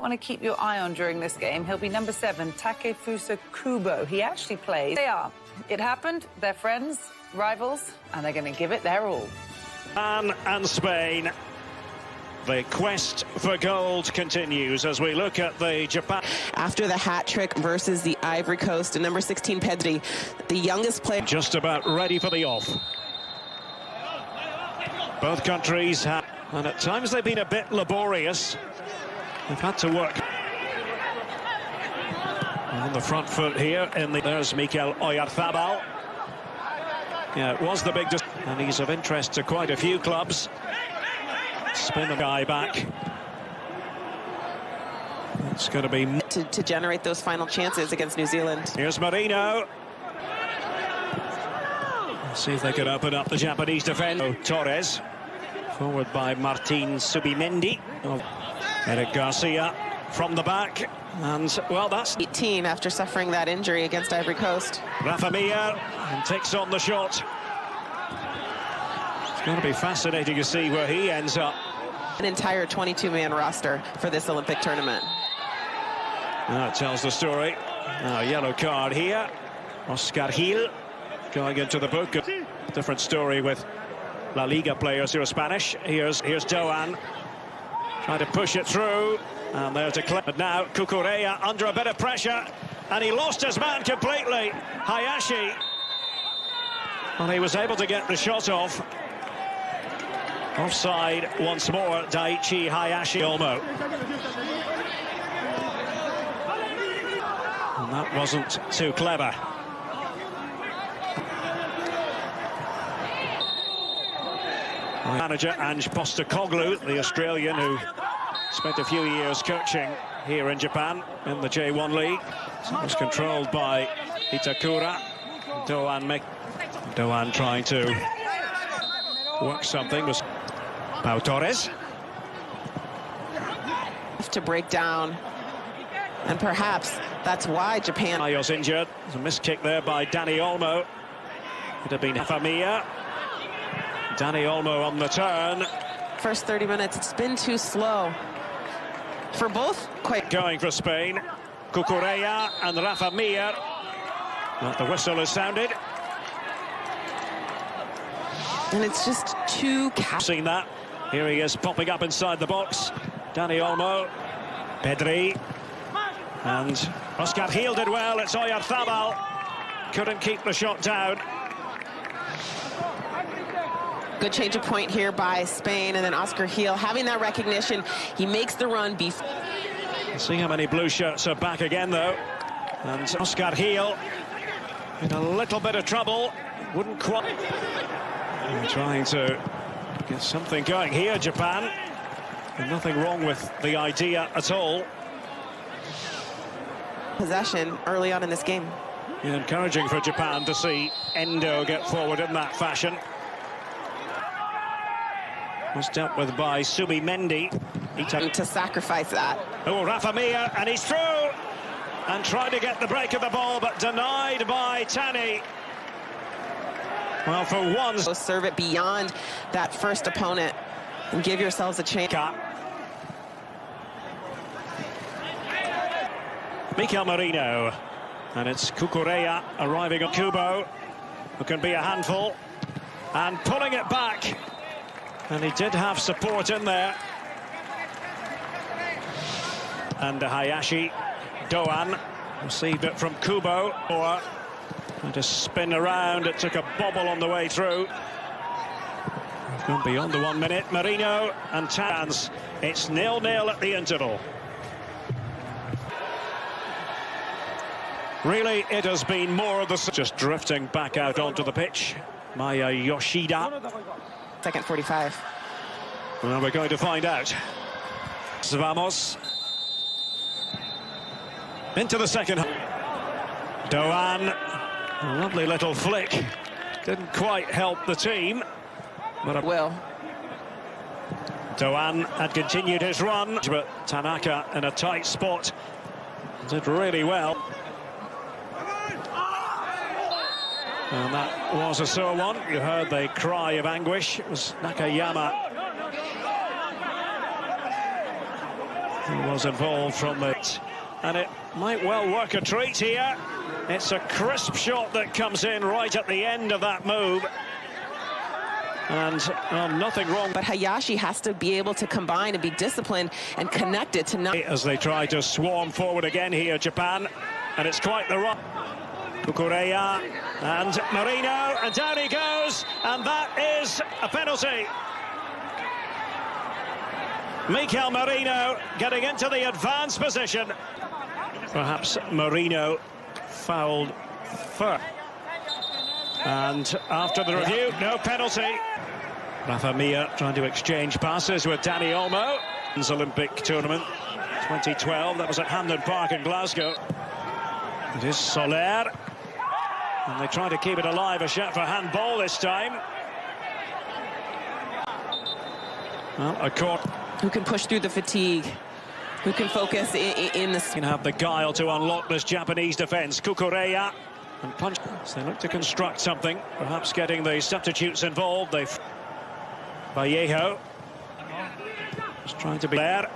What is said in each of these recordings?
want to keep your eye on during this game, he'll be number 7, Takefusa Kubo. He actually plays. They are. It happened. They're friends, rivals, and they're going to give it their all. Japan and Spain. The quest for gold continues as we look at the Japan. After the hat trick versus the Ivory Coast, and number 16, Pedri, the youngest player. Just about ready for the off. Both countries have, and at times they've been a bit laborious. They've had to work on the front foot here. There's Mikel Oyarzabal. Yeah, it was the big, and he's of interest to quite a few clubs. Spin the guy back. It's going to be to generate those final chances against New Zealand. Here's Marino. Let's see if they can open up the Japanese defence. Torres, forward by Martin Subimendi. Eric Garcia from the back, and well, that's 18 after suffering that injury against Ivory Coast. Rafa Mir and takes on the shot. It's going to be fascinating to see where he ends up. An entire 22-man roster for this Olympic tournament. That tells the story. Now, a yellow card here. Oscar Gil going into the book. Different story with La Liga players who are Spanish. Here's Doan trying to push it through, and there's a clip. But now Cucurella under a bit of pressure, and he lost his man completely. Hayashi. Well, he was able to get the shot off. Offside once more, Daichi Hayashi Olmo. And that wasn't too clever. Manager Ange Postecoglou, the Australian who spent a few years coaching here in Japan in the J1 League. So it was controlled by Itakura. Doan trying to work something was Pau Torres. To break down, and perhaps that's why Japan. Ayos injured. There's a missed kick there by Dani Olmo. Could have been Rafa Mir. Dani Olmo on the turn. First 30 minutes, it's been too slow for both. Quite going for Spain. Cucurella and Rafa Mir. Well, the whistle has sounded. And it's just too. Seen that. Here he is popping up inside the box. Dani Olmo. Pedri. And Oscar Gil did well. It's Oyarzabal. Couldn't keep the shot down. Good change of point here by Spain, and then Oscar Gil having that recognition. He makes the run. See how many blue shirts are back again, though. And Oscar Gil in a little bit of trouble. Wouldn't quite. Trying to get something going here, Japan. And nothing wrong with the idea at all. Possession early on in this game. Yeah, encouraging for Japan to see Endo get forward in that fashion. Was dealt with by Subimendi. To sacrifice that. Oh, Rafa Mir, and he's through! And tried to get the break of the ball, but denied by Tani. Well, for once. So serve it beyond that first opponent and give yourselves a chance. Mikel Merino, and it's Cucurella arriving on Kubo, who can be a handful, and pulling it back, and he did have support in there. And Hayashi, Doan received it from Kubo, or to spin around. It took a bobble on the way through. We've gone beyond the 1 minute. Merino and Tans. It's 0-0 at the interval. Really, it has been more of the... Just drifting back out onto the pitch. Maya Yoshida. Second 45. Well, we're going to find out. Vamos. Into the second. Doan. A lovely little flick. Didn't quite help the team. But Doan had continued his run. But Tanaka in a tight spot did really well. And that was a sore one. You heard the cry of anguish. It was Nakayama. He was involved from it, and it might well work a treat here. It's a crisp shot that comes in right at the end of that move. And nothing wrong. But Hayashi has to be able to combine and be disciplined and connected to not. As they try to swarm forward again here, Japan. And it's quite the run. Kukureya and Marino, and down he goes, and that is a penalty. Mikel Merino getting into the advanced position. Perhaps Marino fouled first. And after the review, no penalty. Rafa Mir trying to exchange passes with Dani Olmo. Olympic tournament 2012, that was at Hampden Park in Glasgow. It is Soler, and they try to keep it alive. A shot for handball this time. Well, a court. Who can push through the fatigue? Who can focus in the... Can have the guile to unlock this Japanese defence. Kukureya and punch. So they look to construct something, perhaps getting the substitutes involved. They've Vallejo just trying to be there.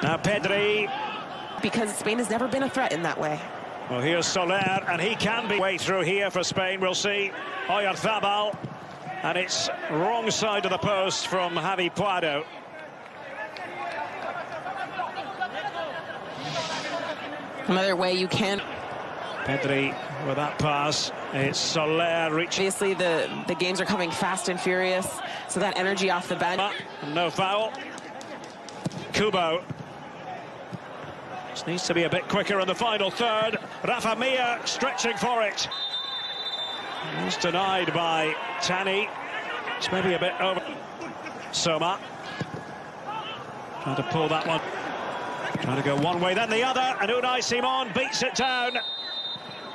Now Pedri. Because Spain has never been a threat in that way. Well, here's Soler, and he can be way through here for Spain. We'll see. Oyarzabal, and it's wrong side of the post from Javi Puado. Another way you can. Pedri with that pass. It's Soler reaching. Obviously, the games are coming fast and furious, so that energy off the bench. No foul. Kubo. Just needs to be a bit quicker in the final third. Rafa Mir stretching for it. It's denied by Tani. It's maybe a bit over. Soma trying to pull that one. Trying to go one way, then the other, and Unai Simon beats it down.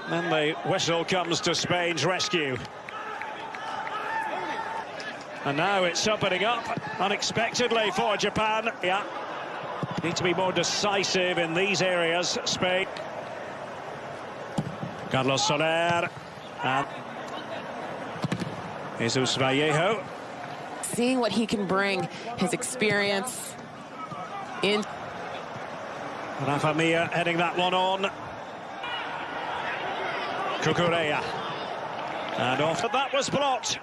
Then the whistle comes to Spain's rescue. And now it's opening up unexpectedly for Japan. Yeah. Need to be more decisive in these areas, Spain. Carlos Soler and Jesus Vallejo. Seeing what he can bring, his experience in. Rafa Mir heading that one on. Kukureya. And off. But that was blocked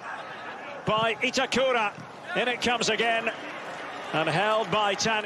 by Itakura. In it comes again. And held by Tani.